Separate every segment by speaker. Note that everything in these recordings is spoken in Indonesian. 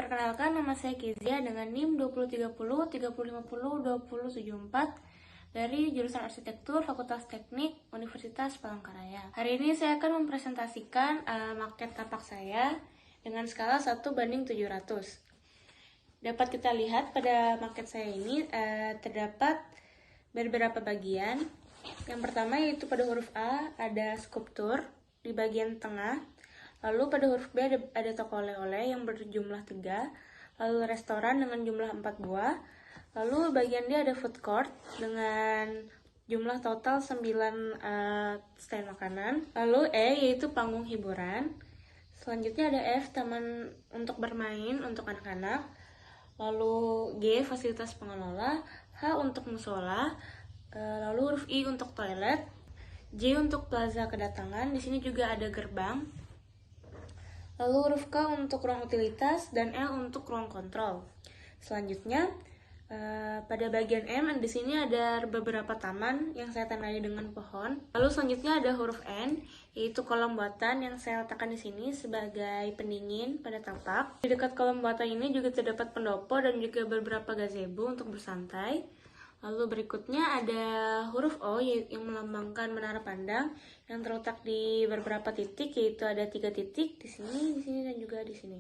Speaker 1: Perkenalkan, nama saya Kezia dengan NIM 2030 3050 2074 dari jurusan Arsitektur Fakultas Teknik Universitas Palangkaraya. Hari ini saya akan mempresentasikan maket tapak saya dengan skala 1:700. Dapat kita lihat pada maket saya ini terdapat beberapa bagian. Yang pertama yaitu pada huruf A ada skulptur di bagian tengah. Lalu pada huruf B ada toko oleh-oleh yang berjumlah 3. Lalu restoran dengan jumlah 4 buah. Lalu bagian D ada food court dengan jumlah total 9 stand makanan. Lalu E yaitu panggung hiburan. Selanjutnya ada F, taman untuk bermain untuk anak-anak. Lalu G, fasilitas pengelola. H untuk musola. Lalu huruf I untuk toilet. J untuk plaza kedatangan. Di sini juga ada gerbang. Lalu huruf K untuk ruang utilitas dan L untuk ruang kontrol. Selanjutnya pada bagian M di sini ada beberapa taman yang saya tandai dengan pohon. Lalu selanjutnya ada huruf N yaitu kolam buatan yang saya letakkan di sini sebagai pendingin pada tapak. Di dekat kolam buatan ini juga terdapat pendopo dan juga beberapa gazebo untuk bersantai. Lalu berikutnya ada huruf O yang melambangkan menara pandang yang terletak di beberapa titik, yaitu ada 3 titik di sini, dan juga di sini.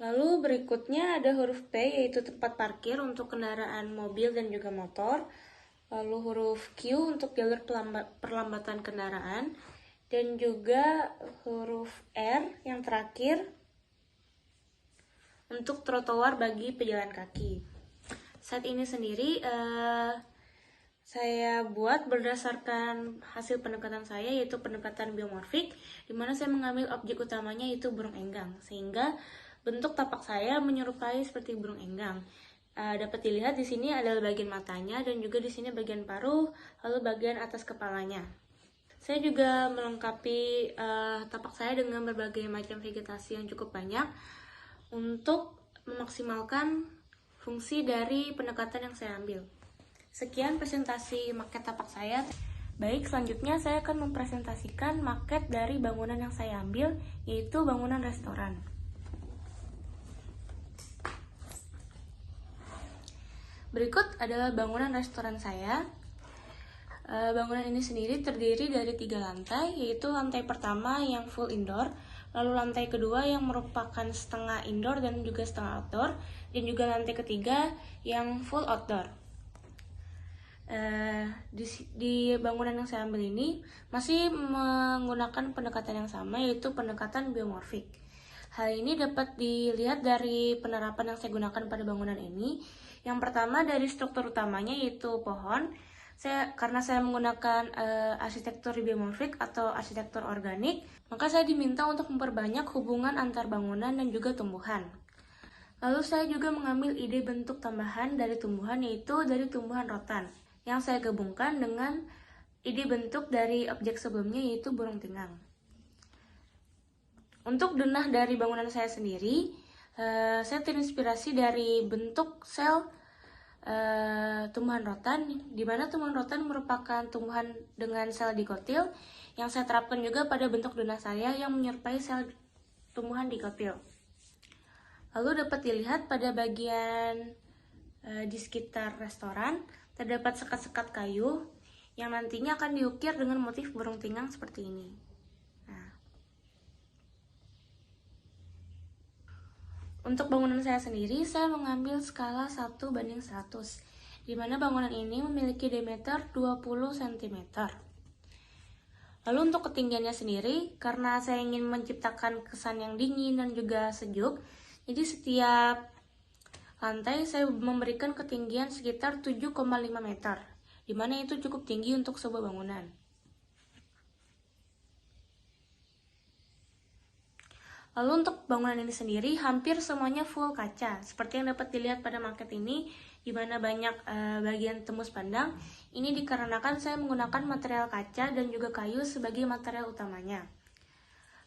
Speaker 1: Lalu berikutnya ada huruf P yaitu tempat parkir untuk kendaraan mobil dan juga motor. Lalu huruf Q untuk jalur perlambatan kendaraan dan juga huruf R yang terakhir untuk trotoar bagi pejalan kaki. Saat ini sendiri saya buat berdasarkan hasil pendekatan saya yaitu pendekatan biomorfik, di mana saya mengambil objek utamanya yaitu burung enggang, sehingga bentuk tapak saya menyerupai seperti burung enggang. Dapat dilihat di sini adalah bagian matanya dan juga di sini bagian paruh, lalu bagian atas kepalanya. Saya juga melengkapi tapak saya dengan berbagai macam vegetasi yang cukup banyak untuk memaksimalkan fungsi dari pendekatan yang saya ambil. Sekian presentasi maket tapak saya. Baik, selanjutnya saya akan mempresentasikan maket dari bangunan yang saya ambil, yaitu bangunan restoran. Berikut adalah bangunan restoran saya. Bangunan ini sendiri terdiri dari 3 lantai, yaitu lantai pertama yang full indoor, lalu lantai kedua yang merupakan setengah indoor dan juga setengah outdoor, dan juga lantai ketiga yang full outdoor. Di bangunan yang saya ambil ini masih menggunakan pendekatan yang sama, yaitu pendekatan biomorfik. Hal ini dapat dilihat dari penerapan yang saya gunakan pada bangunan ini. Yang pertama dari struktur utamanya yaitu pohon. Karena saya menggunakan arsitektur biomorfik atau arsitektur organik, maka saya diminta untuk memperbanyak hubungan antar bangunan dan juga tumbuhan. Lalu saya juga mengambil ide bentuk tambahan dari tumbuhan, yaitu dari tumbuhan rotan, yang saya gabungkan dengan ide bentuk dari objek sebelumnya, yaitu burung tinggang. Untuk denah dari bangunan saya sendiri, saya terinspirasi dari bentuk sel tumbuhan rotan, di mana tumbuhan rotan merupakan tumbuhan dengan sel dikotil yang saya terapkan juga pada bentuk denah saya yang menyerupai sel tumbuhan dikotil. Lalu dapat dilihat pada bagian di sekitar restoran terdapat sekat-sekat kayu yang nantinya akan diukir dengan motif burung tinggang seperti ini. Untuk bangunan saya sendiri, saya mengambil skala 1:100, di mana bangunan ini memiliki diameter 20 cm. Lalu untuk ketinggiannya sendiri, karena saya ingin menciptakan kesan yang dingin dan juga sejuk, jadi setiap lantai saya memberikan ketinggian sekitar 7,5 meter, di mana itu cukup tinggi untuk sebuah bangunan. Lalu untuk bangunan ini sendiri hampir semuanya full kaca, seperti yang dapat dilihat pada maket ini, di mana banyak bagian tembus pandang. Ini dikarenakan saya menggunakan material kaca dan juga kayu sebagai material utamanya.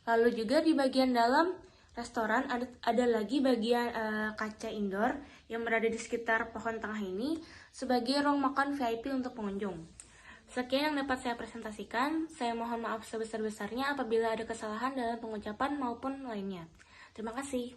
Speaker 1: Lalu juga di bagian dalam restoran ada lagi bagian kaca indoor yang berada di sekitar pohon tengah ini sebagai ruang makan VIP untuk pengunjung. Sekian yang dapat saya presentasikan. Saya mohon maaf sebesar-besarnya apabila ada kesalahan dalam pengucapan maupun lainnya. Terima kasih.